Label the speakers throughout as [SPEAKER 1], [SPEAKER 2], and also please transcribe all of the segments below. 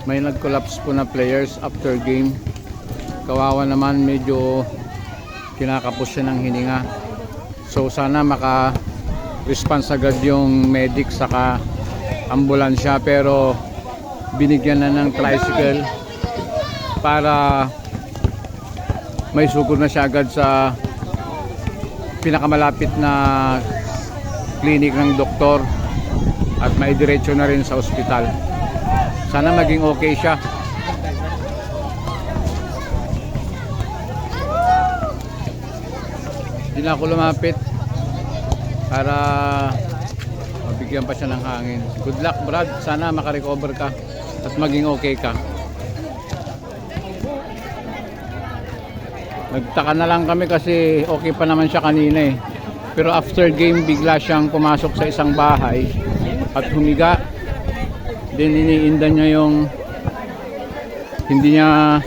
[SPEAKER 1] may nag-collapse po na players after game. Kawawa naman, medyo kinakapos siya ng hininga. So sana maka-response agad yung medic saka ambulansya, pero binigyan na ng tricycle para may sugod na siya agad sa pinakamalapit na clinic ng doktor at may diretso na rin sa ospital. Sana maging okay siya. Hindi na ako lumapit para mabigyan pa siya ng hangin. Good luck, Brad. Sana makarecover ka at maging okay ka. Nagtaka na lang kami kasi okay pa naman siya kanina eh. Pero after game bigla siyang pumasok sa isang bahay at humiga. Then iniinda niya yung hindi niya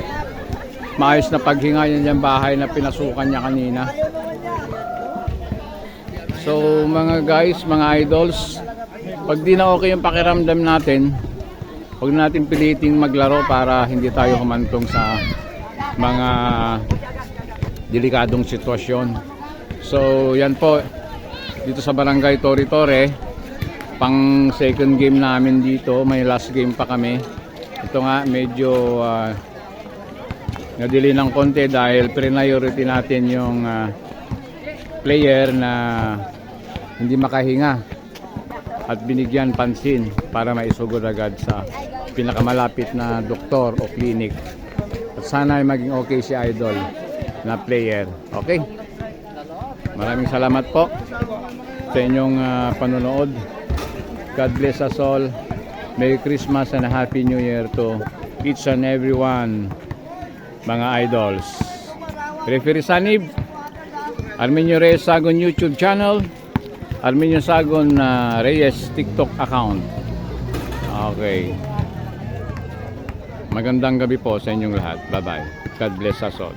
[SPEAKER 1] maayos na paghinga yung bahay na pinasukan niya kanina. So mga guys, mga idols, pag di na okay yung pakiramdam natin, huwag natin piliting maglaro para hindi tayo humantong sa mga delikadong sitwasyon. So yan po, dito sa Barangay Torre-Torre, pang second game namin dito, may last game pa kami. Ito nga medyo nadili ng konti dahil priority natin yung player na hindi makahinga at binigyan pansin para maisugod agad sa pinakamalapit na doktor o clinic. At sana ay maging okay si Idol na player. Okay, maraming salamat po sa inyong panonood. God bless us all. Merry Christmas and a Happy New Year to each and everyone, mga idols. Referee Sanib, Arminio Reyes Sagon YouTube channel, Arminio Sagon Reyes TikTok account. Okay. Magandang gabi po sa inyong lahat. Bye bye. God bless us all.